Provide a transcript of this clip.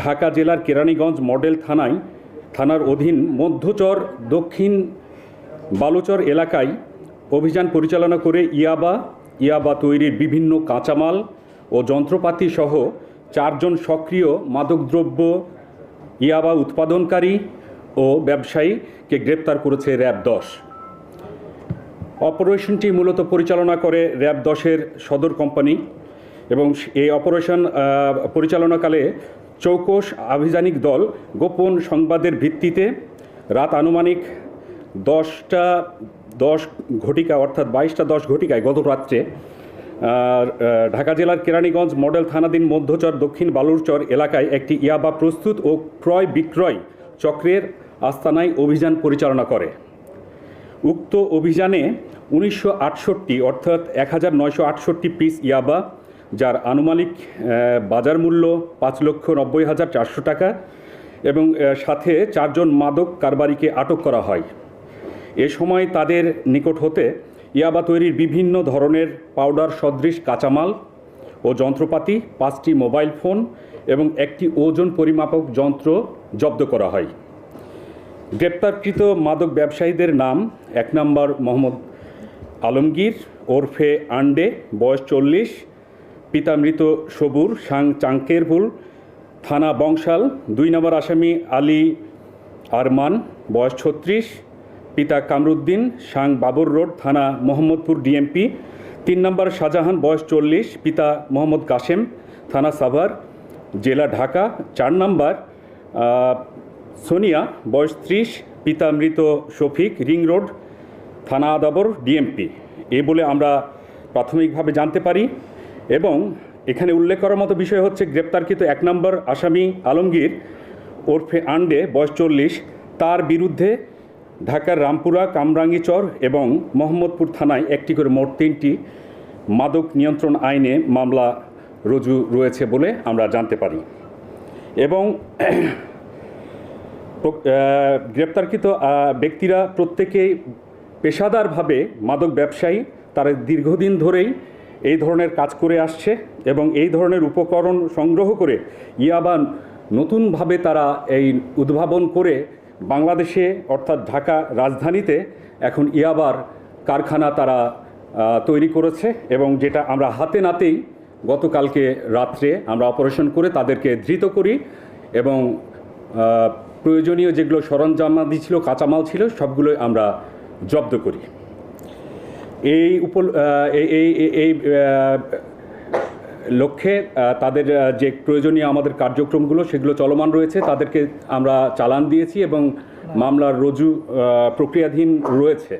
ঢাকা জেলার কেরানীগঞ্জ মডেল থানার অধীন মধ্যচর দক্ষিণ বালুচর এলাকায় অভিযান পরিচালনা করে ইয়াবা তৈরির বিভিন্ন কাঁচামাল ও যন্ত্রপাতি সহ 4 জন সক্রিয় মাদকদ্রব্য ইয়াবা উৎপাদনকারী ও ব্যবসায়ীকে গ্রেপ্তার করেছে র্যাব 10। অপারেশনটি মূলত পরিচালনা করে র্যাব 10-এর সদর কোম্পানি এবং এই অপারেশন পরিচালনাকালে চৌকস আভিযানিক দল গোপন সংবাদের ভিত্তিতে রাত আনুমানিক 10:10 ঘটিকা অর্থাৎ 22:10 ঘটিকায় গত রাত্রে ঢাকা জেলার কেরানীগঞ্জ মডেল থানাধীন মধ্যচর দক্ষিণ বালুরচর এলাকায় একটি ইয়াবা প্রস্তুত ও ক্রয় বিক্রয় চক্রের আস্তানায় অভিযান পরিচালনা করে। উক্ত অভিযানে 1968 অর্থাৎ 1968 পিস ইয়াবা, যার আনুমানিক বাজার মূল্য 5,90,400 টাকা এবং সাথে 4 জন মাদক কারবারিকে আটক করা হয়। এ সময় তাদের নিকট হতে ইয়াবা তৈরির বিভিন্ন ধরনের পাউডার সদৃশ কাঁচামাল ও যন্ত্রপাতি, 5টি মোবাইল ফোন এবং একটি ওজন পরিমাপক যন্ত্র জব্দ করা হয়। গ্রেপ্তারকৃত মাদক ব্যবসায়ীদের নাম: 1 নম্বর মোহাম্মদ আলমগীর ওরফে আন্ডে, বয়স 40, পিতা মৃত সবুর, সাং চাঙ্কেরপুল, থানা বংশাল। 2 নম্বর আসামি আলী আরমান, বয়স 36, পিতা কামরুদ্দিন, সাং বাবর রোড, থানা মোহাম্মদপুর ডিএমপি। 3 নম্বর শাহজাহান, বয়স 40, পিতা মোহাম্মদ কাশেম, থানা সাভার, জেলা ঢাকা। 4 নম্বর সোনিয়া, বয়স 30, পিতা মৃত শফিক, রিং রোড, থানা আদাবর ডিএমপি। এই বলে আমরা প্রাথমিকভাবে জানতে পারি। এবং এখানে উল্লেখ করার মতো বিষয় হচ্ছে, গ্রেপ্তারকৃত 1 নম্বর আসামি আলমগীর ওরফে আন্ডে, বয়স 40, তার বিরুদ্ধে ঢাকার রামপুরা, কামরাঙ্গীচর এবং মোহাম্মদপুর থানায় একটি করে মোট 3টি মাদক নিয়ন্ত্রণ আইনে মামলা রুজু রয়েছে বলে আমরা জানতে পারি। এবং গ্রেপ্তারকৃত ব্যক্তিরা প্রত্যেকেই পেশাদারভাবে মাদক ব্যবসায়ী। তারা দীর্ঘদিন ধরেই এই ধরনের কাজ করে আসছে এবং এই ধরনের উপকরণ সংগ্রহ করে ইয়াবা নতুনভাবে তারা এই উদ্ভাবন করে বাংলাদেশে অর্থাৎ ঢাকা রাজধানীতে এখন ইয়াবার কারখানা তারা তৈরি করেছে এবং যেটা আমরা হাতে নাতেই গতকালকে রাত্রে আমরা অপারেশন করে তাদেরকে ধৃত করি এবং প্রয়োজনীয় যেগুলো সরঞ্জামাদি ছিল, কাঁচামাল ছিল, সবগুলোই আমরা জব্দ করি। এই লক্ষ্যে তাদের যে প্রয়োজনীয় আমাদের কার্যক্রমগুলো সেগুলো চলমান রয়েছে। তাদেরকে আমরা চালান দিয়েছি এবং মামলার রুজু প্রক্রিয়াধীন রয়েছে।